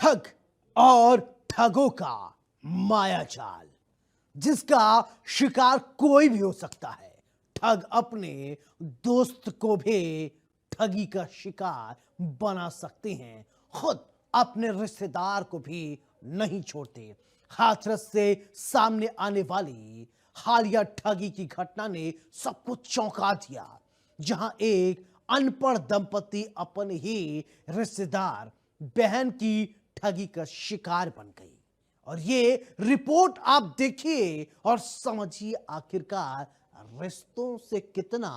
ठग और ठगों का मायाजाल जिसका शिकार कोई भी हो सकता है। ठग अपने दोस्त को भी ठगी का शिकार बना सकते हैं, खुद अपने रिश्तेदार को भी नहीं छोड़ते। हाथरस से सामने आने वाली हालिया ठगी की घटना ने सबको चौंका दिया, जहां एक अनपढ़ दंपति अपने ही रिश्तेदार बहन की ठगी का शिकार बन गई। और ये रिपोर्ट आप देखिए और समझिए आखिरकार रिश्तों से कितना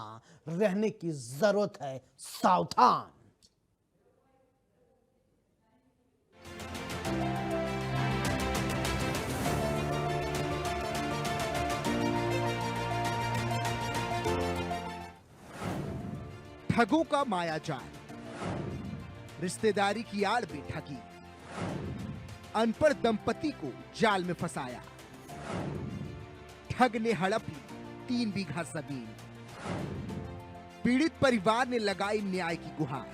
रहने की जरूरत है सावधान। ठगों का मायाजाल, रिश्तेदारी की आड़ में ठगी, अनपढ़ दंपति को जाल में फंसाया। ठग ने हड़प ली 3 बीघा जमीन, पीड़ित परिवार ने लगाई न्याय की गुहार।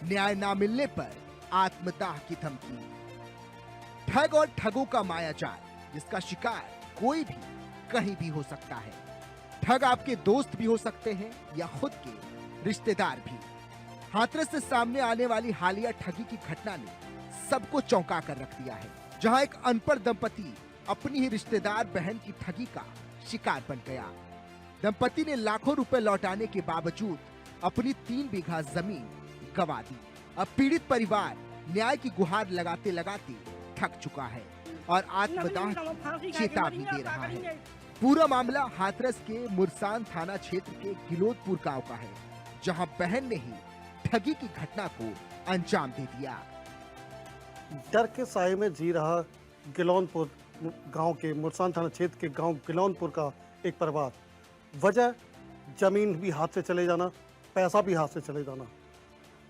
न्याय ना मिलने पर आत्मदाह की धमकी। ठग और ठगों का मायाजाल जिसका शिकार कोई भी कहीं भी हो सकता है। ठग आपके दोस्त भी हो सकते हैं या खुद के रिश्तेदार भी। हाथरस से सामने आने वाली हालिया ठगी की घटना ने सबको चौंका कर रख दिया है, जहां एक अनपढ़ दंपति अपनी ही रिश्तेदार बहन की ठगी का शिकार बन गया। दंपति ने लाखों रुपए लौटाने के बावजूद अपनी 3 बीघा जमीन गंवा दी। अब पीड़ित परिवार न्याय की गुहार लगाते लगाते थक चुका है और आत्मदाह की चेतावनी दे रहा है। पूरा मामला हाथरस के मुरसान थाना क्षेत्र के गिलोदपुर गांव का है, जहां बहन ने ही ठगी की घटना को अंजाम दे दिया। डर के साए में जी रहा गिलोनपुर गांव के मुरसान थाना क्षेत्र के गांव गिलोनपुर का एक परिवार, वजह जमीन भी हाथ से चले जाना, पैसा भी हाथ से चले जाना।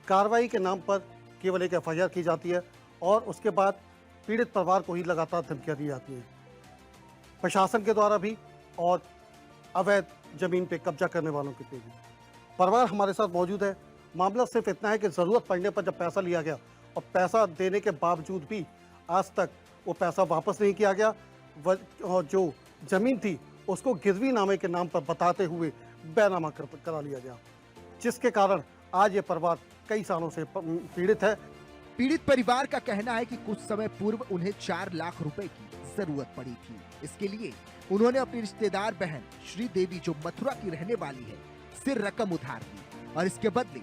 कार्रवाई के नाम पर केवल एक एफआईआर की जाती है और उसके बाद पीड़ित परिवार को ही लगातार धमकियां दी जाती हैं, प्रशासन के द्वारा भी और अवैध जमीन पे कब्जा करने वालों के भी। परिवार हमारे साथ मौजूद है। मामला सिर्फ इतना है कि ज़रूरत पड़ने पर जब पैसा लिया गया और पैसा देने के बावजूद भी आज तक वो पैसा वापस नहीं किया गया और जो ज़मीन थी उसको गिरवी नामे के नाम पर बताते हुए बैनामा करा लिया गया, जिसके कारण आज ये परिवार कई सालों से पीड़ित है। पीड़ित परिवार का कहना है कि कुछ समय पूर्व उन्हें 4 लाख रुपए की जरूरत पड़ी थी। इसके लिए उन्होंने अपनी रिश्तेदार बहन श्रीदेवी, जो मथुरा की रहने वाली है, से रकम उधार ली और इसके बदले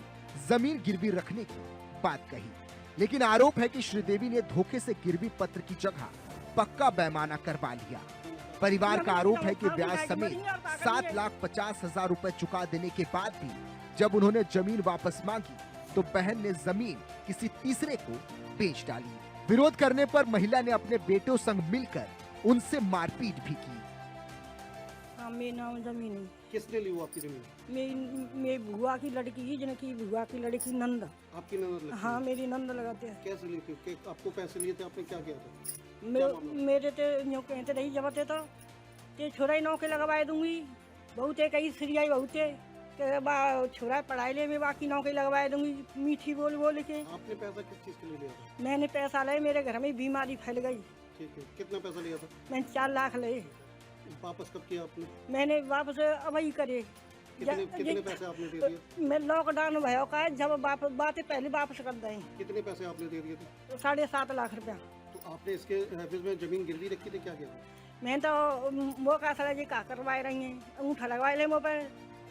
जमीन गिरवी रखने की बात कही। लेकिन आरोप है कि श्रीदेवी ने धोखे से गिरवी पत्र की जगह पक्का पैमाना करवा लिया। परिवार का आरोप है कि ब्याज समेत 7,50,000 रुपए चुका देने के बाद भी जब उन्होंने जमीन वापस मांगी तो बहन ने जमीन किसी तीसरे को बेच डाली। विरोध करने पर महिला ने अपने बेटों संग मिलकर उनसे मारपीट भी की। हाँ, मेरे नाम जमीन है। किसने ली वो आपकी जमीन? मेरी बुआ की लड़की ही, जिनकी बुआ की लड़की नंद। आपकी ननद लगती हाँ, मेरी नंद लगाते हैं। कैसे ली थी? आपको पैसे लिए थे, आपने क्या किया था? मेरे तो यूँ कहते रही जब थे तो छोरा ही नौके लगवाए दूंगी, बहुत है कहीं सिरियाई बहुत है छोरा पढ़ाई ले में बाकी नौकरी लगवाए दूंगी, मीठी बोल बोल के। आपने पैसा किस चीज के लिए लिया था? मैंने पैसा ले, मेरे घर में बीमारी फैल गई। ठीक है, कितना पैसा लिया था? मैंने 4 लाख ले। वापस कब किया आपने? मैंने वापस अब ही करे। कितने पैसे आपने दे दिए? मैं लॉकडाउन भयो का जब बातें पहले वापस कर दें। कितने पैसे आपने दे दिए थे? 7.5 लाख रुपया। तो आपने इसके एवज में जमीन गिरवी रखी थी, क्या किया? मैं तो वो का सारा जी का करवाए रही है, अंगूठा लगवाए ले मुँह पे।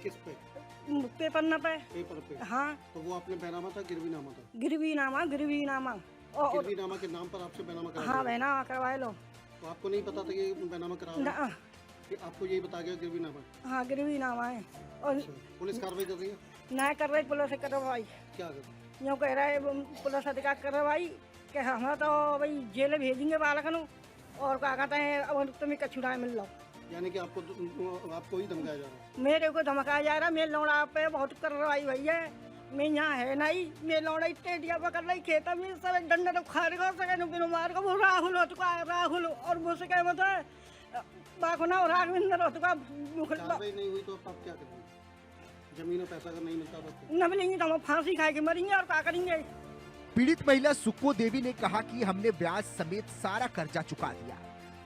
किस पे? पेपर न पे। पेपर पे? हाँ। तो वो आपने बैनामा था, गिरवी नामा था? गिरवी नामा। गिरवी नामा के नाम पर आपसे बैनामा करवाया? हाँ, बैनामा करवाए लो। तो आपको नहीं पता था ये बैनामा करा? कि आपको यही बता गया गिरवी नामा? हाँ, गिरवी नामा है। और पुलिस कार्रवाई कर रही है? ना कर रही, पुलिस कार्रवाई। क्या कर? यूँ कह रहा है पुलिस अधिकारी कार्रवाई कि हम तो भाई जेल भेजेंगे बालक और क्या कहते हैं अब तुम्हें कछुड़ा मिल लो। यानी कि आपको ही धमकाया जा रहा है? मेरे को धमकाया जा रहा है। मेरे लौड़ा पे बहुत कार्रवाई हुई है। मैं यहाँ है नहीं, मेरे लौड़ा टेडिया पकड़ रही खेत में सब डंडा तो खार कर सके बिनो मार को राहुल हो चुका है, राहुल और मुझसे क्या मतलब बाको ना राघविंदर हो चुका। कार्रवाई नहीं हुई तो आप क्या करेंगे? जमीन और पैसा अगर नहीं मिलता तो न मिलेंगी तो हम फांसी खा के मरेंगे और क्या करेंगे? पीड़ित महिला सुक्को देवी ने कहा कि हमने ब्याज समेत सारा कर्जा चुका दिया,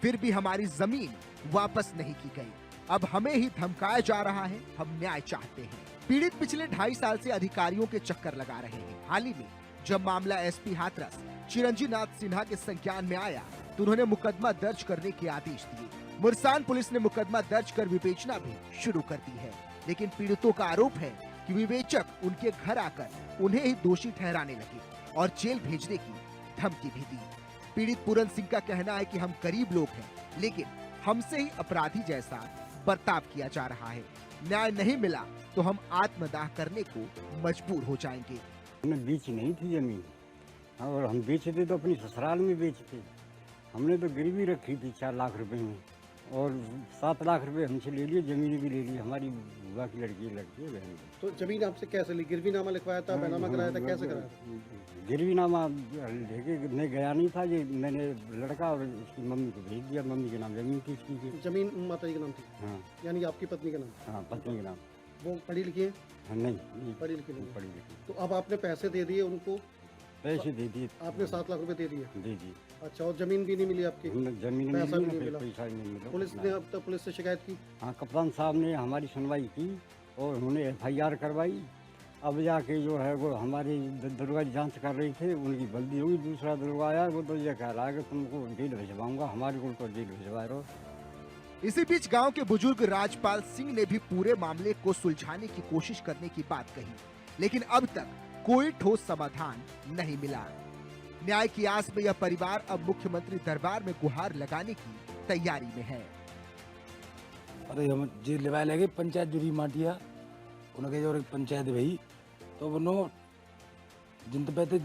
फिर भी हमारी जमीन वापस नहीं की गई। अब हमें ही धमकाया जा रहा है, हम न्याय चाहते हैं। पीड़ित पिछले 2.5 साल से अधिकारियों के चक्कर लगा रहे हैं। हाल ही में जब मामला एसपी हाथरस चिरंजीव नाथ सिन्हा के संज्ञान में आया तो उन्होंने मुकदमा दर्ज करने के आदेश दिए। मुरसान पुलिस ने मुकदमा दर्ज कर विवेचना भी शुरू कर दी है, लेकिन पीड़ितों का आरोप है कि विवेचक उनके घर आकर उन्हें ही दोषी ठहराने लगे और जेल भेजने की धमकी भी दी। पीड़ित पूरन सिंह का कहना है कि हम गरीब लोग हैं, लेकिन हमसे ही अपराधी जैसा बर्ताव किया जा रहा है। न्याय नहीं मिला तो हम आत्मदाह करने को मजबूर हो जाएंगे। हमने बेची नहीं थी जमीन, और हम बेचे थे तो अपनी ससुराल में बेचते। हमने तो गिरवी रखी थी 4 लाख रुपए में, और 7 लाख रुपए हमसे ले लिए, जमीन भी ले ली। हमारी बुआ की लड़की है बहन। तो जमीन आपसे कैसे ली? गिरवी नामा लिखवाया था, बैनामा कराया था, कैसे कराया था? गिरवी नामा लेके मैं गया नहीं था, ये मैंने लड़का और उसकी मम्मी को भेज दिया। मम्मी के नाम जमीन थी इसकी। जमीन माता जी के नाम थी? हाँ। यानी आपकी पत्नी के नाम? हाँ, पत्नी के नाम। वो पढ़ी लिखी है? हाँ, नहीं पढ़ी लिखी नहीं। पढ़ी लिखी। तो अब आपने पैसे दे दिए उनको? पैसे दे दिए। आपने 7 लाख रुपए दे दिए? दे दिए। अच्छा, और जमीन भी नहीं मिली आपकी? जमीन पैसा भी नहीं मिली, मिला? पैसा नहीं मिला। पुलिस ने अब तक पुलिस से शिकायत की? हाँ, कप्तान साहब ने हमारी सुनवाई की और उन्होंने FIR करवाई। अब जाके जो है वो हमारी दरोगा जांच कर रही थे, उनकी बदली हुई। दूसरा दरोगा आया, वो तो ये कह रहा है कि तुमको जेल भिजवाऊंगा। हमारे को तो जेल भिजवा रहे हो। इसी बीच गांव के बुजुर्ग राजपाल सिंह ने भी पूरे मामले को सुलझाने की कोशिश करने की बात कही, लेकिन अब तक कोई ठोस समाधान नहीं मिला। न्याय की आस में यह परिवार अब मुख्यमंत्री दरबार में गुहार लगाने की तैयारी में है। अरे हम जी लेवा लगे पंचायत जुरी माटिया उनके जो पंचायत भाई तो वो जिन पे थे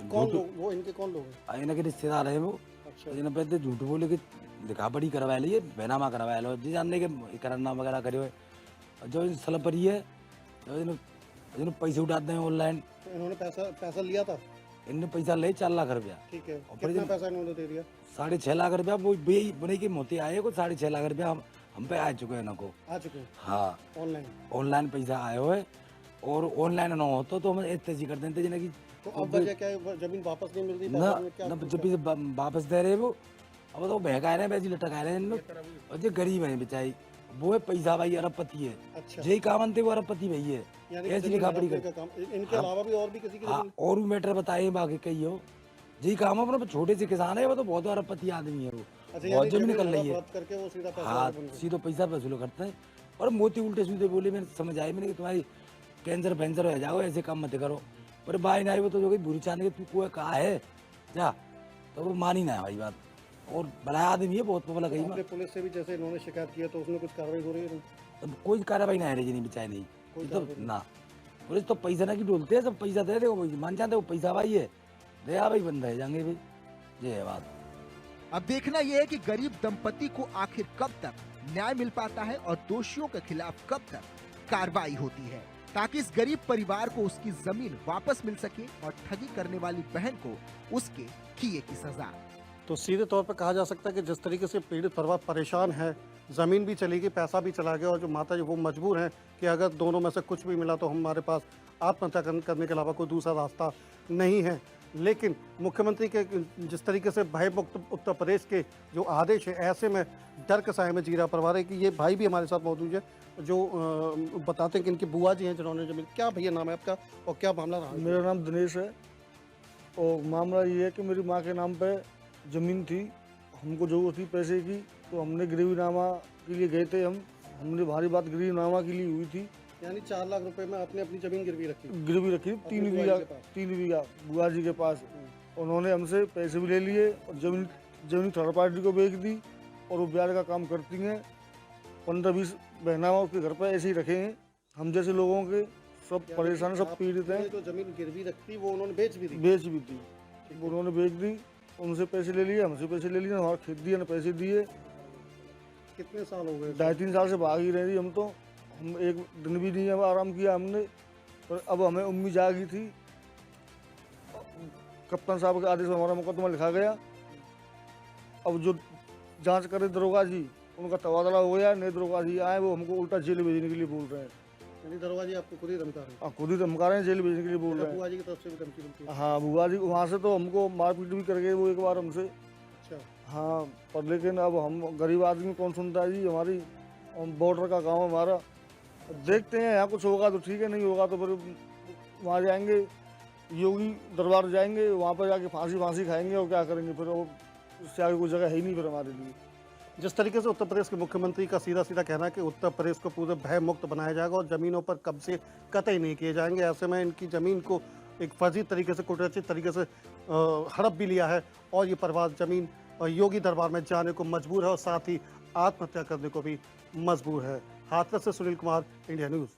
कौन लोग? वो इनके कौन लोग हैं? इनके रिश्तेदार है वो। अच्छा, जिन पे थे झूठ बोले कि लिखा पढ़ी करवा लिए, बैनामा करवा लो, जी जानने के करना वगैरह करे। जो सलपरी है जो पैसे उठाते हैं ऑनलाइन, तो इन्होंने पैसा लिया था? इनने पैसा ले 4 लाख रुपया। ठीक है, और कितना पैसा इन्होंने दे दिया? 6.5 लाख रुपया। वो बने के मोती आए को 6.5 लाख रुपया हम पे आ चुके हैं इनको। आ चुके हैं? हाँ, ऑनलाइन पैसा आए हुए, और ऑनलाइन ना होता तो हम ऐसे कर देते जिन्हें की। तो अब वजह क्या है? जमीन वापस नहीं मिल रही? ना जब भी वापस दे रहे वो, अब तो बहका रहे हैं, वैसे लटका रहे हैं इन लोग। और जो गरीब है बेचारी, वो है पैसा भाई अरबपति है। अच्छा, यही काम थे वो अरबपति भई है। यानी ऐसी लिखा पड़ी कर। इनके अलावा भी और भी किसी की हाँ, जमीन? और भी मैटर बताए बाकी कई हो। यही काम अपना छोटे से किसान है, वो तो बहुत अरबपति आदमी है वो। अच्छा, बहुत जमीन निकल रही है। प्राप्त करके वो सीधा पैसा हाँ, बन गया। सीधो पैसा वसूल करते हैं। और मोती उल्टे सीधे बोले, मैंने समझ आए मैंने कि तुम्हारी कैंसर फैंसर हो जाओ, ऐसे काम मत करो। पर भाई ना वो तो जो बुरी चाहने तू कोई कहा है क्या, तो वो मानी ना है भाई बात। और बड़ा आदमी है, बहुत पबला कहीं आपने पुलिस से भी जैसे इन्होंने शिकायत किया तो उसमें कुछ कार्रवाई हो रही है? तो कोई कार्रवाई ना है जी, नहीं बिचाए नहीं कोई तो कार्रवाई ना। पुलिस तो पैसा ना की डोलते है, सब पैसा दे दे मान जाते वो पैसा भाई है, दया भाई बंद रह जाएंगे भाई। ये है बात। अब देखना यह है कि गरीब दंपति को आखिर कब तक न्याय मिल पाता है और दोषियों के खिलाफ कब तक कार्रवाई होती है, ताकि इस गरीब परिवार को उसकी जमीन वापस मिल सके और ठगी करने वाली बहन को उसके किए की सजा। तो सीधे तौर पर कहा जा सकता है कि जिस तरीके से पीड़ित परिवार परेशान है, ज़मीन भी चली गई, पैसा भी चला गया, और जो माता जी वो मजबूर हैं कि अगर दोनों में से कुछ भी मिला तो हमारे पास आत्महत्या करने के अलावा कोई दूसरा रास्ता नहीं है। लेकिन मुख्यमंत्री के जिस तरीके से भय मुक्त उत्तर प्रदेश के जो आदेश है, ऐसे में डर के साए में जी रहा परिवार है। कि ये भाई भी हमारे साथ मौजूद है जो बताते हैं कि इनकी बुआ जी हैं जिन्होंने जमीन। क्या भैया नाम है आपका और क्या मामला रहा? मेरा नाम दिनेश है, और मामला ये है कि मेरी माँ के नाम पे ज़मीन थी, हमको जरूरत थी पैसे की, तो हमने गिरवीनामा के लिए गए थे। हमने भारी बात गिरवीनामा के लिए हुई थी। यानी 4 लाख रुपए में आपने अपनी जमीन गिरवी रखी? गिरवी रखी 3 बीघा बुआ जी के पास। उन्होंने हमसे पैसे भी ले लिए और जमीन थर्ड पार्टी को बेच दी, और वो ब्याज का काम करती हैं। 15-20 बहनामा उसके घर पर ऐसे ही रखे हैं। हम जैसे लोगों के सब परेशान, सब पीड़ित हैं। जो जमीन गिरवी रखी वो उन्होंने बेच भी दी? उन्होंने बेच दी, उनसे पैसे ले लिए, हमसे पैसे ले लिए, हमारा खेत दिया, न पैसे दिए। कितने साल हो गए? 2.5-3 साल से भाग ही रही थी। हम एक दिन भी नहीं आराम किया हमने, पर अब हमें उम्मीद जागी थी। कप्तान साहब के आदेश में हमारा मुकदमा लिखा गया। अब जो जांच करे दरोगा जी, उनका तबादला हो गया, नए दरोगा जी आए, वो हमको उल्टा जेल भेजने के लिए बोल रहे हैं। यानी दरवाजे आपको खुद ही धमका रहे हैं? खुद ही धमका रहे हैं, जेल भेजने के लिए बोल रहे बुआ जी की तरफ से भी धमकी मिलती है? हैं। हाँ, बुआ जी वहाँ से तो हमको मारपीट भी कर गए वो एक बार हमसे। अच्छा। हाँ, पर लेकिन अब हम गरीब आदमी कौन सुनता है जी, हमारी बॉर्डर का गाँव हमारा। देखते हैं, यहाँ कुछ होगा तो ठीक है, नहीं होगा तो फिर वहाँ जाएंगे, योगी दरबार जाएंगे, वहाँ पर जाके फांसी खाएंगे और क्या करेंगे फिर। वो उससे आगे कोई जगह है ही नहीं फिर हमारे लिए। जिस तरीके से उत्तर प्रदेश के मुख्यमंत्री का सीधा कहना है कि उत्तर प्रदेश को पूरे भय मुक्त बनाया जाएगा और जमीनों पर कब्जे कतई नहीं किए जाएंगे, ऐसे में इनकी जमीन को एक फर्जी तरीके से, कुटरचित तरीके से हड़प भी लिया है और ये परिवार जमीन योगी दरबार में जाने को मजबूर है और साथ ही आत्महत्या करने को भी मजबूर है। हाथरस से सुनील कुमार, इंडिया न्यूज़।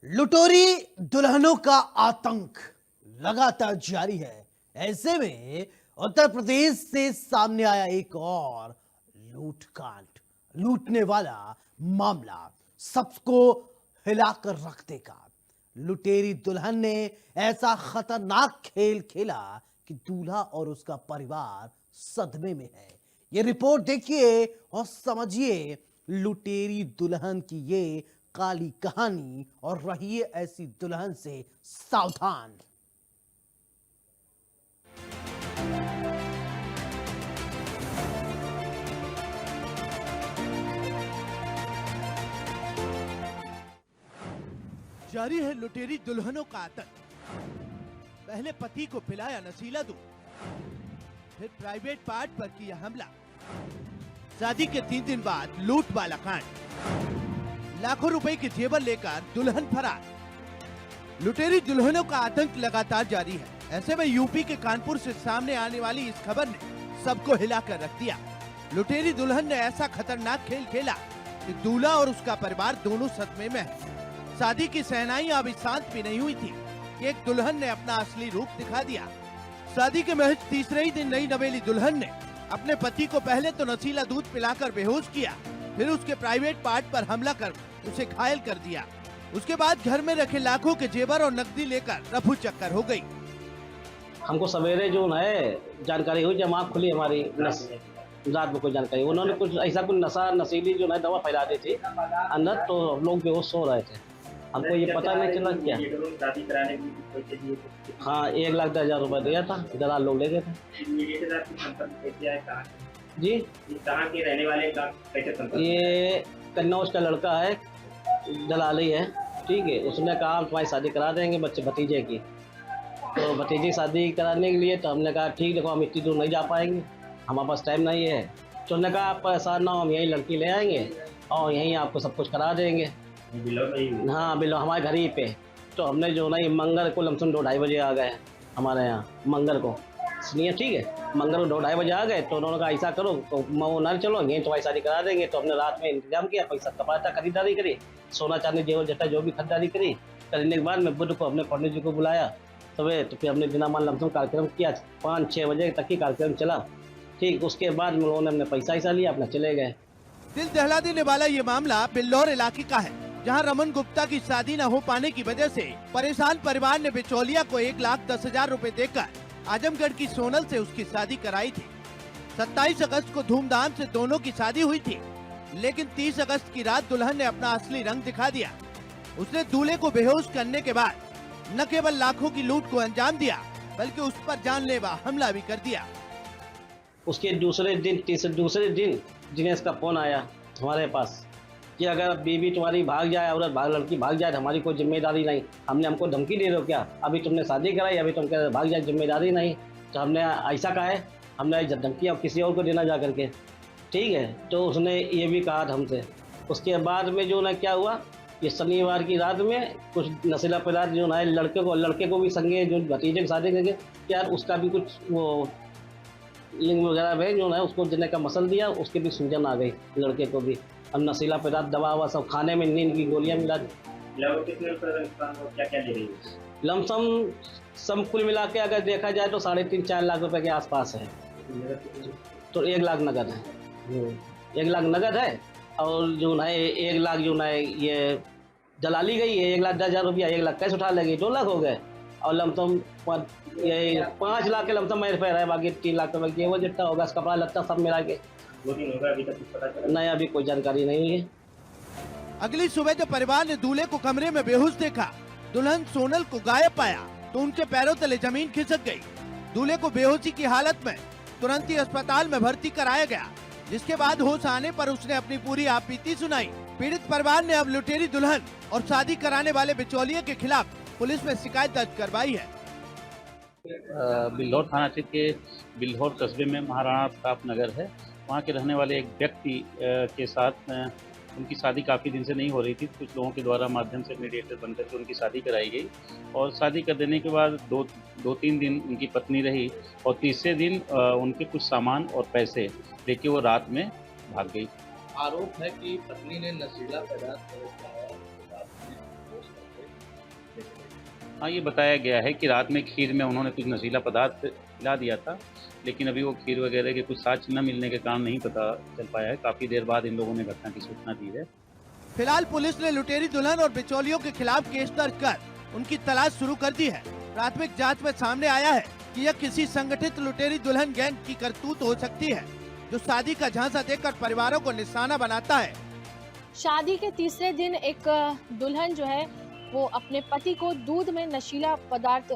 लुटोरी दुल्हनों का आतंक लगातार जारी है। ऐसे में उत्तर प्रदेश से सामने आया एक और लूटकांड, लूटने वाला मामला सबको हिलाकर रख देगा। लुटेरी दुल्हन ने ऐसा खतरनाक खेल खेला कि दूल्हा और उसका परिवार सदमे में है। ये रिपोर्ट देखिए और समझिए लुटेरी दुल्हन की ये काली कहानी और रहिए ऐसी दुल्हन से सावधान। जारी है लुटेरी दुल्हनों का आतंक। पहले पति को पिलाया नशीला दूध, फिर प्राइवेट पार्ट पर किया हमला। शादी के 3 दिन बाद लूट वाला कांड। लाखों रुपए के जेवर लेकर दुल्हन फरार। लुटेरी दुल्हनों का आतंक लगातार जारी है। ऐसे में यूपी के कानपुर से सामने आने वाली इस खबर ने सबको हिलाकर रख दिया। लुटेरी दुल्हन ने ऐसा खतरनाक खेल खेला कि दूल्हा और उसका परिवार दोनों सदमे में है। शादी की सहनाई अभी शांत भी नहीं हुई थी, एक दुल्हन ने अपना असली रूप दिखा दिया। शादी के महज तीसरे ही दिन नई नवेली दुल्हन ने अपने पति को पहले तो नशीला दूध पिलाकर बेहोश किया, फिर उसके प्राइवेट पार्ट पर हमला कर उसे घायल कर दिया। उसके बाद घर में रखे लाखों के जेवर और नकदी लेकर रफू चक्कर हो गई। हमको सवेरे जो है जानकारी हुई, जब आँख खुली हमारी रात में कोई जानकारी, उन्होंने कुछ ऐसा कुछ नशीली जो है दवा फैला दी थी अंदर, तो लोग बेहोश सो रहे थे। हमको ये पता नहीं चला क्या। हाँ, 1,10,000 रुपए दिया था, दलाल लोग ले गए थे। जी, कहाँ के रहने वाले? ये कन्नौज का लड़का है, दलाली है, ठीक है। उसने कहा तुम्हारी शादी करा देंगे भतीजे की। तो भतीजी शादी कराने के लिए तो हमने कहा ठीक, देखो हम इतनी दूर नहीं जा पाएंगे, हमारे पास टाइम नहीं है। तो उन्होंने कहा आप परेशान ना हो, हम यहीं लड़की ले आएंगे और यहीं आपको सब कुछ करा देंगे। हाँ, बिलो हमारे घर ही पे। तो हमने जो ना ये मंगल को लमसम 2-2:30 बजे आ गए हमारे यहाँ, मंगल को सुनिए, ठीक है। मंगल को 2-2:30 बजे आ गए। तो उन्होंने कहा ऐसा करो, तो वो ना चलो यहीं तुम्हारी शादी करा देंगे। तो हमने रात में इंतजाम किया, पैसा कपाता, खरीदारी करी, सोना चांदी जेवर जटा जो भी खरीदारी करी। करने के बाद में बुध को अपने पंडित जी को बुलाया सुबह। तो फिर हमने बिना मान लमसम कार्यक्रम किया, 5-6 बजे तक ही कार्यक्रम चला, ठीक। उसके बाद में लोगों ने अपने पैसा लिया, अपना चले गए। दिल दहला देने वाला ये मामला बिल्लौर इलाके का है, जहां रमन गुप्ता की शादी न हो पाने की वजह से परेशान परिवार ने बिचौलिया को 1,10,000 रुपए देकर आजमगढ़ की सोनल से उसकी शादी कराई थी। 27 अगस्त को धूमधाम से दोनों की शादी हुई थी, लेकिन 30 अगस्त की रात दुल्हन ने अपना असली रंग दिखा दिया। उसने दूल्हे को बेहोश करने के बाद न केवल लाखों की लूट को अंजाम दिया, बल्कि उस पर जानलेवा हमला भी कर दिया। उसके दूसरे दिन दिनेश का फोन आया हमारे पास कि अगर बीवी तुम्हारी भाग जाए, औरत लड़की भाग जाए तो हमारी कोई जिम्मेदारी नहीं। हमको धमकी दे रहे हो क्या? अभी तुमने शादी कराई, अभी तुम कह रहे भाग जाए, जिम्मेदारी नहीं। तो हमने ऐसा कहा है, हमने धमकी किसी और को देना जा करके, ठीक है। तो उसने ये भी कहा था हमसे। उसके बाद में जो ना क्या हुआ, ये शनिवार की रात में कुछ नशीला पदार्थ जो ना लड़के को भी संगे, जो भतीजे की शादी करके यार उसका भी कुछ वो लिंग वगैरह में जो है उसको देने का मसल दिया, उसके भी सूजन आ गई लड़के को भी। अब नशीला पदार्थ दवा हुआ सब खाने में, नींद की गोलियां मिला। क्या ले रही है? लमसम सब कुल मिला के अगर देखा जाए तो 3.5-4 लाख रुपए के आसपास है। तो 1 लाख नगद है, 1 लाख नगद है। और जो है 1 लाख जो है ये दलाली गई है, 1,10,000 रुपया, 1 लाख कैश उठा लेगी, 2 लाख हो गए। और लमसम ये 5 लाख के लमसम मेरे पे है, बाकी 3 लाख रुपए की वो जितना होगा कपड़ा लत्ता सब मिला के। 2 दिन होगा अभी तक कुछ पता चला? नहीं, अभी कोई जानकारी नहीं हुई है। अगली सुबह जब परिवार ने दूल्हे को कमरे में बेहोश देखा, दुल्हन सोनल को गायब पाया तो उनके पैरों तले जमीन खिसक गई। दूल्हे को बेहोशी की हालत में तुरंत ही अस्पताल में भर्ती कराया गया, जिसके बाद होश आने पर उसने अपनी पूरी आपबीती सुनाई। पीड़ित परिवार ने अब लुटेरी दुल्हन और शादी कराने वाले बिचौलिए के खिलाफ पुलिस में शिकायत दर्ज करवाई है। बिल्हौर थाना क्षेत्र के बिल्हौर कस्बे में महाराणा प्रताप नगर है। वहाँ के रहने वाले एक व्यक्ति के साथ उनकी शादी काफ़ी दिन से नहीं हो रही थी। कुछ लोगों के द्वारा माध्यम से मीडिएटर बनकर के उनकी शादी कराई गई और शादी कर देने के बाद दो तीन दिन उनकी पत्नी रही और तीसरे दिन उनके कुछ सामान और पैसे लेके वो रात में भाग गई। आरोप है कि पत्नी ने नशीला पदार्थ हाँ, ये बताया गया है कि रात में खीर में उन्होंने कुछ नशीला पदार्थ मिला दिया था, लेकिन अभी वो खीर वगैरह के कुछ साक्ष्य न मिलने के कारण नहीं पता चल पाया है। काफ़ी देर बाद इन लोगों ने घटना की सूचना दी है। फिलहाल पुलिस ने लुटेरी दुल्हन और बिचौलियों के खिलाफ केस दर्ज कर उनकी तलाश शुरू कर दी है। प्राथमिक जांच में सामने आया है कि यह किसी संगठित लुटेरी दुल्हन गैंग की करतूत हो सकती है, जो शादी का झांसा देकर परिवारों को निशाना बनाता है। शादी के तीसरे दिन एक दुल्हन जो है वो अपने पति को दूध में नशीला पदार्थ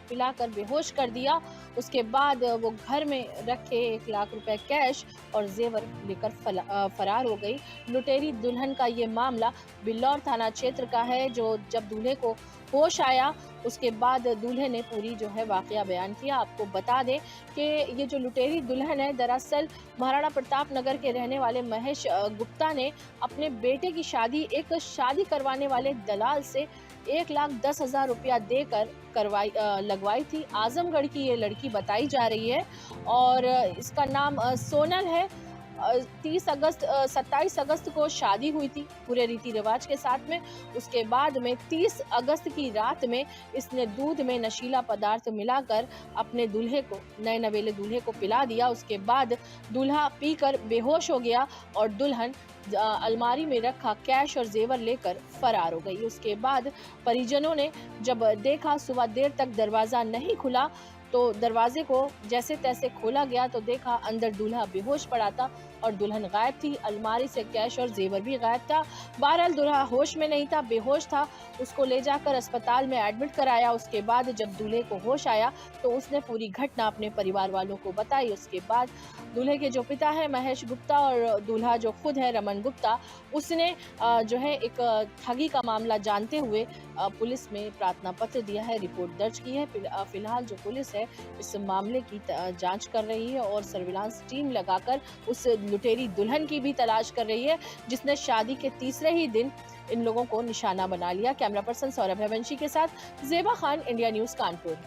पिलाकर बेहोश कर दिया। उसके बाद वो घर में रखे 1 लाख रुपए कैश और जेवर लेकर फरार हो गई। लुटेरी दुल्हन का ये मामला बिल्हौर थाना क्षेत्र का है। जो जब दूल्हे को होश आया उसके बाद दूल्हे ने पूरी जो है वाकया बयान किया। आपको बता दें कि ये जो लुटेरी दुल्हन है दरअसल महाराणा प्रताप नगर के रहने वाले महेश गुप्ता ने अपने बेटे की शादी एक शादी करवाने वाले दलाल से 1,10,000 रुपया देकर लगवाई थी। आजमगढ़ की ये लड़की बताई जा रही है और इसका नाम सोनल है। 27 अगस्त को शादी हुई थी पूरे रीति रिवाज के साथ में। उसके बाद में 30 अगस्त की रात में इसने दूध में नशीला पदार्थ मिलाकर अपने दूल्हे को, नए नवेले दूल्हे को पिला दिया। उसके बाद दूल्हा पीकर बेहोश हो गया और दुल्हन अलमारी में रखा कैश और जेवर लेकर फरार हो गई। उसके बाद परिजनों ने जब देखा सुबह देर तक दरवाज़ा नहीं खुला तो दरवाजे को जैसे तैसे खोला गया तो देखा अंदर दूल्हा बेहोश पड़ा था और दुल्हन गायब थी। अलमारी से कैश और जेवर भी गायब था। बहरहाल दूल्हा होश में नहीं था, बेहोश था। उसको ले जाकर अस्पताल में एडमिट कराया। उसके बाद जब दूल्हे को होश आया तो उसने पूरी घटना अपने परिवार वालों को बताई। उसके बाद दूल्हे के जो पिता है महेश गुप्ता और दूल्हा जो खुद है रमन गुप्ता, उसने जो है एक ठगी का मामला जानते हुए पुलिस में प्रार्थना पत्र दिया है, रिपोर्ट दर्ज की है। फिलहाल जो पुलिस है इस मामले की जांच कर रही है और सर्विलांस टीम लगाकर उस लुटेरी दुल्हन की भी तलाश कर रही है जिसने शादी के तीसरे ही दिन इन लोगों को निशाना बना लिया। कैमरा पर्सन सौरभ हवंशी के साथ जेबा खान, इंडिया न्यूज कानपुर।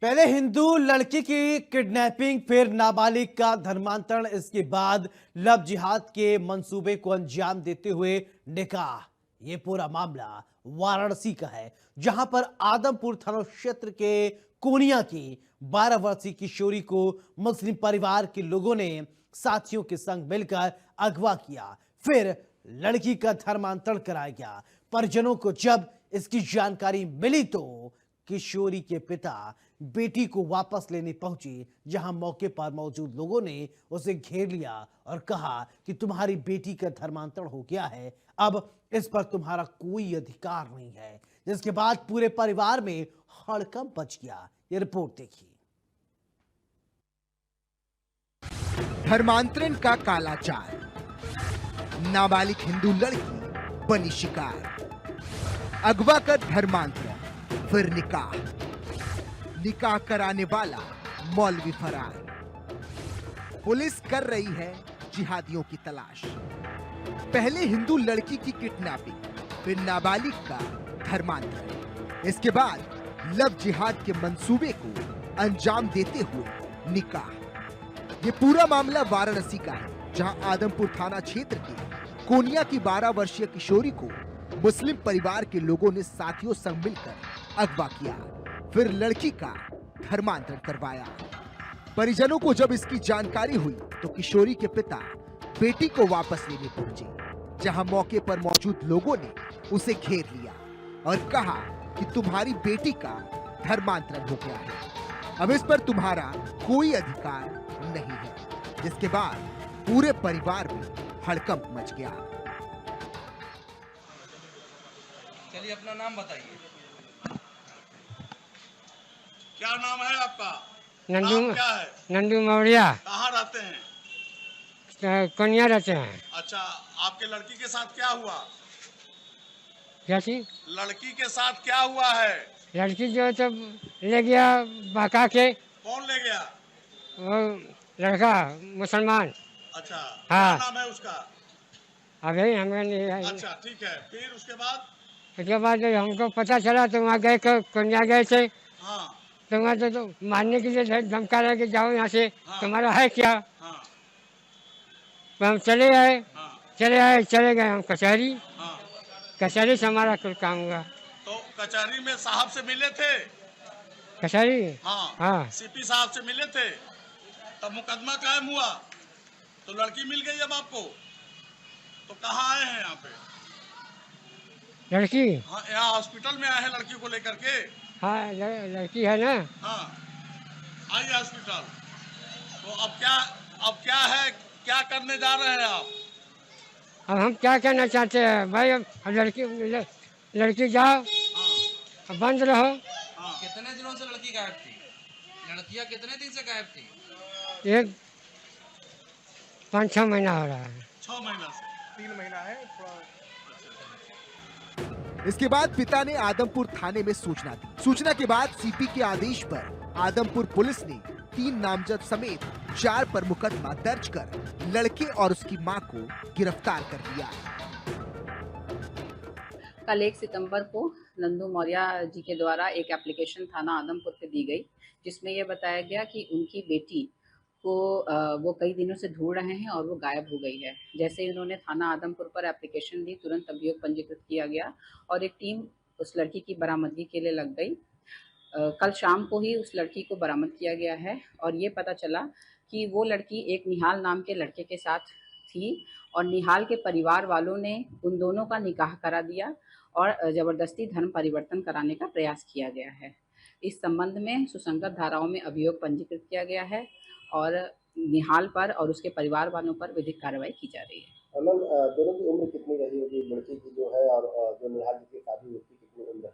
पहले हिंदू लड़की की किडनैपिंग, फिर नाबालिग का धर्मांतरण, इसके बाद लव जिहाद के मंसूबे को अंजाम देते हुए निकाह। ये पूरा मामला वाराणसी का है, जहां पर आदमपुर थाना क्षेत्र के कोनिया की 12 वर्षीय किशोरी को मुस्लिम परिवार के लोगों ने साथियों के संग मिलकर अगवा किया। फिर लड़की का धर्मांतरण कराया गया। परिजनों को जब इसकी जानकारी मिली तो किशोरी के पिता बेटी को वापस लेने पहुंचे, जहां मौके पर मौजूद लोगों ने उसे घेर लिया और कहा कि तुम्हारी बेटी का धर्मांतरण हो गया है, अब इस पर तुम्हारा कोई अधिकार नहीं है। जिसके बाद पूरे परिवार में हड़कंप मच गया। ये रिपोर्ट देखिए। धर्मांतरण का कालाचार, नाबालिग हिंदू लड़की बनी शिकार। अगवा कर धर्मांतरण, फिर निकाह कराने वाला मौलवी फरार। पुलिस कर रही है जिहादियों की तलाश। पहले हिंदू लड़की की किडनैपिंग, फिर नाबालिग का धर्मांतरण, इसके बाद लव जिहाद के मंसूबे को अंजाम देते हुए निकाह। ये पूरा मामला वाराणसी का है, जहां आदमपुर थाना क्षेत्र के कोनिया की 12 वर्षीय किशोरी को मुस्लिम परिवार के लोगों ने साथियों संग मिलकर अगवा किया, फिर लड़की का धर्मांतरण करवाया। परिजनों को जब इसकी जानकारी हुई तो किशोरी के पिता बेटी को वापस लेने पहुंचे, जहां मौके पर मौजूद लोगों ने उसे घेर लिया और कहा कि तुम्हारी बेटी का धर्मांतरण हो गया है, अब इस पर तुम्हारा कोई अधिकार नहीं है। जिसके बाद पूरे परिवार में हड़कंप मच गया। चलिए अपना नाम बताइए। क्या नाम है आपका? नंदू, नाम क्या है? नंदू मौर्य। कहाँ रहते हैं? कोनिया रहते हैं। अच्छा, आपके लड़की के साथ क्या हुआ? क्या चीज? लड़की के साथ क्या हुआ है? लड़की जो तो ले गया बहका के। कौन ले गया? वो लड़का मुसलमान। अच्छा, हाँ। क्या नाम है उसका? अभी हमें नहीं है। अच्छा, ठीक है। फिर उसके बाद? उसके बाद जब हमको पता चला तो वहाँ गए, कोनिया गए थे। हाँ। तो वहाँ तो मारने के लिए धमका रहे कि जाओ यहाँ से। हाँ। तुम्हारा है क्या? हाँ। तो हम चले आए। हाँ। चले गए हम कचहरी। हाँ। कचहरी से हमारा कुछ काम हुआ। तो कचहरी में साहब से मिले थे? कचहरी? हाँ। हाँ। सीपी साहब से मिले थे, तब मुकदमा कायम हुआ, तो लड़की मिल गई अब आपको। तो कहाँ आए हैं यहाँ पे? लड़की? हाँ, यहाँ हॉस्पिटल में आए हैं लड़की को लेकर के। हाँ, लड़की है ना। हाँ, आइए हॉस्पिटल। तो अब क्या है, क्या करने जा रहे हैं आप? अब हम क्या कहना चाहते हैं भाई, अब लड़की जाओ। हाँ। बंद रहो। हाँ। कितने दिनों से लड़की गायब थी? लड़कियां कितने दिन से गायब थी? ये 5-6 महीना हो रहा है। 6 महीना से? 3 महीना है। इसके बाद पिता ने आदमपुर थाने में सूचना दी। सूचना के बाद सीपी के आदेश पर आदमपुर पुलिस ने 3 नामजद समेत 4 पर मुकदमा दर्ज कर लड़के और उसकी मां को गिरफ्तार कर लिया। कल 1 सितंबर को नंदू मौर्य जी के द्वारा एक एप्लीकेशन थाना आदमपुर पे दी गई, जिसमें यह बताया गया कि उनकी बेटी को वो कई दिनों से ढूंढ रहे हैं और वो गायब हो गई है। जैसे ही उन्होंने थाना आदमपुर पर एप्लीकेशन दी, तुरंत अभियोग पंजीकृत किया गया और एक टीम उस लड़की की बरामदगी के लिए लग गई। कल शाम को ही उस लड़की को बरामद किया गया है और ये पता चला कि वो लड़की एक निहाल नाम के लड़के के साथ थी और निहाल के परिवार वालों ने उन दोनों का निकाह करा दिया और ज़बरदस्ती धर्म परिवर्तन कराने का प्रयास किया गया है। इस संबंध में सुसंगत धाराओं में अभियोग पंजीकृत किया गया है और निहाल पर और उसके परिवार वालों पर विधिक कार्रवाई की जा रही है। मैम, दोनों की उम्र कितनी रही होगी, लड़की की जो है और जो निहाल जी की शादी हुई थी, कितनी उम्र?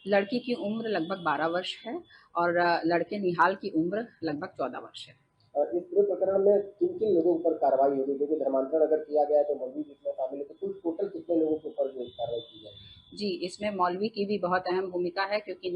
लड़की की उम्र लगभग 12 वर्ष है और लड़के निहाल की उम्र लगभग 14 वर्ष है। इस पूरे प्रकरण में किन लोगों पर कार्रवाई होगी? क्योंकि धर्मांतरण अगर किया गया है तो मौलवी जिसमें शामिल है, तो कुल टोटल कितने लोगों के ऊपर कार्रवाई की जाएगी? जी, इसमें मौलवी की भी बहुत अहम भूमिका है क्योंकि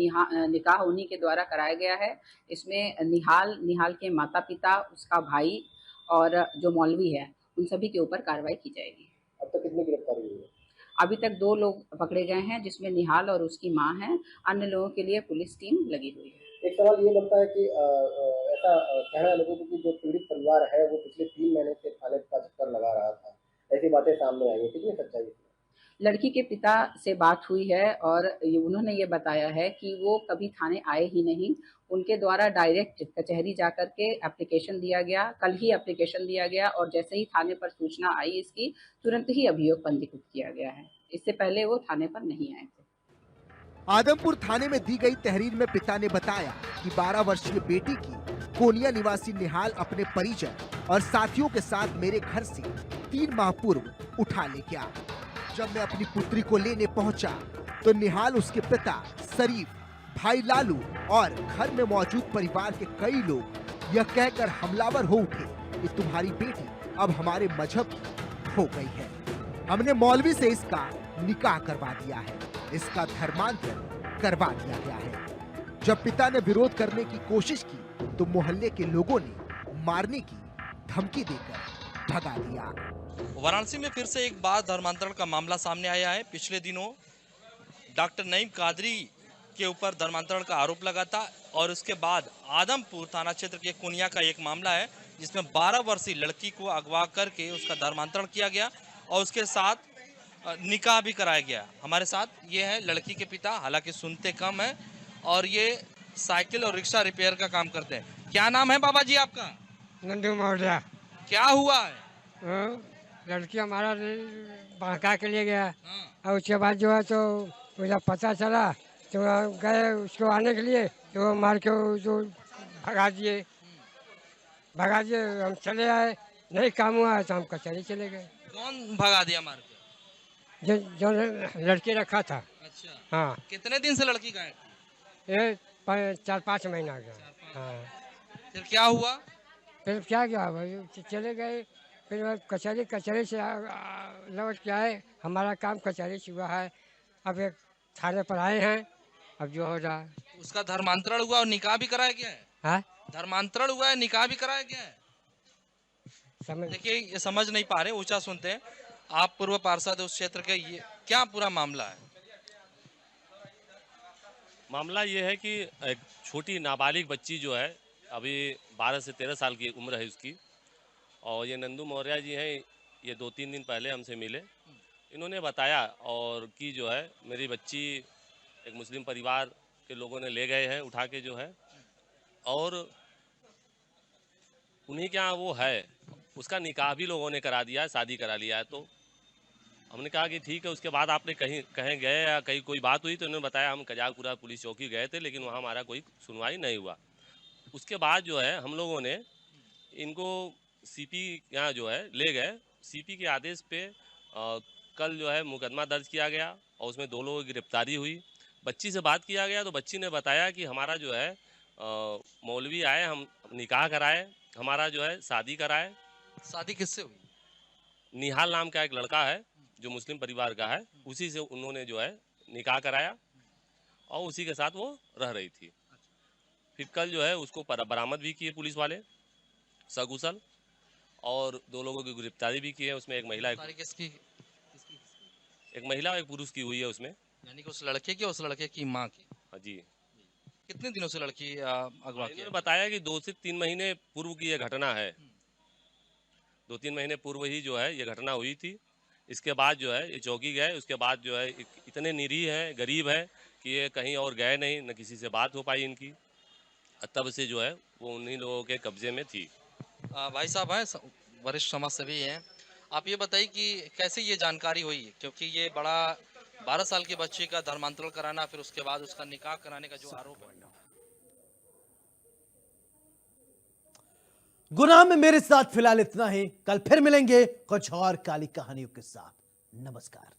निकाह उन्हीं के द्वारा कराया गया है। इसमें निहाल के माता पिता, उसका भाई और जो मौलवी है, उन सभी के ऊपर कार्रवाई की जाएगी। अब तक कितनी गिरफ्तारी हुई है? अभी तक 2 लोग पकड़े गए हैं, जिसमें निहाल और उसकी मां है। अन्य लोगों के लिए पुलिस टीम लगी हुई है। एक सवाल ये बनता है कि ऐसा कहना लोगों को कि जो पीड़ित परिवार है वो पिछले 3 महीने से थाने का चक्कर लगा रहा था, ऐसी बातें सामने आई है, कितनी सच्चाई है? लड़की के पिता से बात हुई है और उन्होंने ये बताया है कि वो कभी थाने आए ही नहीं। उनके द्वारा डायरेक्ट कचहरी जाकर के एप्लीकेशन दिया गया, कल ही एप्लीकेशन दिया गया और जैसे ही थाने पर सूचना आई इसकी, तुरंत ही अभियोग पंजीकृत किया गया है। इससे पहले वो थाने पर नहीं आए थे। आदमपुर थाने में दी गई तहरीर में पिता ने बताया कि 12 वर्षीय बेटी की कोनिया निवासी निहाल अपने परिजन और साथियों के साथ मेरे घर से 3 माह पूर्व उठा ले गया। जब मैं अपनी पुत्री को लेने पहुंचा तो निहाल, उसके पिता शरीफ, भाई लालू और घर में मौजूद परिवार के कई लोग यह कहकर हमलावर हो उठे कि तुम्हारी बेटी अब हमारे मजहब की हो गई है। हमने मौलवी से इसका निकाह करवा दिया है, इसका धर्मांतरण करवा दिया गया है। जब पिता ने विरोध करने की कोशिश की तो मोहल्ले के लोगों ने मारने की धमकी देकर भगा दिया। वाराणसी में फिर से एक बार धर्मांतरण का मामला सामने आया है। पिछले दिनों डॉक्टर नईम कादरी के ऊपर धर्मांतरण का आरोप लगा था और उसके बाद आदमपुर थाना क्षेत्र के कुनिया का एक मामला है जिसमें 12 वर्षीय लड़की को अगवा करके उसका धर्मांतरण किया गया और उसके साथ निकाह भी कराया गया। हमारे साथ ये है लड़की के पिता, हालांकि सुनते कम है और ये साइकिल और रिक्शा रिपेयर का काम करते हैं। क्या नाम है बाबा जी आपका? नंदू मौर्य। क्या हुआ है? लड़की हमारा बहका के लिए गया और उसके बाद जो है तो मुझे पता चला तो गए उसको आने के लिए तो वो मार के जो भगा दिए हम चले आए, नहीं काम हुआ तो हम कचहरी चले गए। कौन भगा दिया मार के? जो लड़की रखा था। अच्छा। हाँ। कितने दिन से लड़की गायब थी? ये 4-5 महीना गया। हाँ। फिर क्या हुआ? फिर क्या भाई चले गए, फिर कचहरी से लौट के आए। हमारा काम कचहरी से हुआ है, अब एक थाने पर आए हैं, अब जो हो रहा है। उसका धर्मांतरण हुआ और निकाह भी कराया गया है? हाँ? धर्मांतरण हुआ है, निकाह भी कराया गया है? देखिए ये समझ नहीं पा रहे, ऊंचा सुनते हैं। आप पूर्व पार्षद उस क्षेत्र के, ये क्या पूरा मामला है? मामला ये है कि एक छोटी नाबालिग बच्ची जो है, अभी 12 से 13 साल की उम्र है उसकी, और ये नंदू मौर्य जी हैं, ये 2-3 दिन पहले हमसे मिले। इन्होंने बताया और कि जो है मेरी बच्ची एक मुस्लिम परिवार के लोगों ने ले गए हैं उठा के जो है, और उन्हीं के यहाँ वो है, उसका निकाह भी लोगों ने करा दिया है, शादी करा लिया है। तो हमने कहा कि ठीक है। उसके बाद आपने कहीं गए या कहीं कोई बात हुई? तो उन्होंने बताया हम कजाकपुरा पुलिस चौकी गए थे, लेकिन वहाँ हमारा कोई सुनवाई नहीं हुआ। उसके बाद जो है हम लोगों ने इनको सीपी यहाँ जो है ले गए। सीपी के आदेश पे कल जो है मुकदमा दर्ज किया गया और उसमें 2 लोगों की गिरफ्तारी हुई। बच्ची से बात किया गया तो बच्ची ने बताया कि हमारा जो है मौलवी आए, हम निकाह कराए, हमारा जो है शादी कराए। शादी किससे हुई? निहाल नाम का एक लड़का है जो मुस्लिम परिवार का है, उसी से उन्होंने जो है निकाह कराया और उसी के साथ वो रह रही थी। फिर कल जो है उसको बरामद भी किए पुलिस वाले सकुशल, और 2 लोगों की गिरफ्तारी भी की है। उसमें एक महिला और एक पुरुष की हुई है उसमें। यानी कि उस लड़के की और उस लड़के की माँ की? हाँ जी। कितने दिनों से लड़की अगवा की? बताया कि 2 से 3 महीने पूर्व की ये घटना है। 2-3 महीने पूर्व ही जो है ये घटना हुई थी। इसके बाद जो है ये चौकी गए। उसके बाद जो है इतने निरीह हैं, गरीब हैं कि ये कहीं और गए नहीं, न किसी से बात हो पाई इनकी। तब से जो है वो उन्हीं लोगों के कब्जे में थी। भाई साहब हैं, वरिष्ठ समाज सेवी हैं, आप ये बताइए कि कैसे ये जानकारी हुई? क्योंकि ये बड़ा 12 साल के बच्चे का धर्मांतरण कराना, फिर उसके बाद उसका निकाह कराने का जो आरोप है। गुनाह में मेरे साथ फिलहाल इतना ही। कल फिर मिलेंगे कुछ और काली कहानियों के साथ। नमस्कार।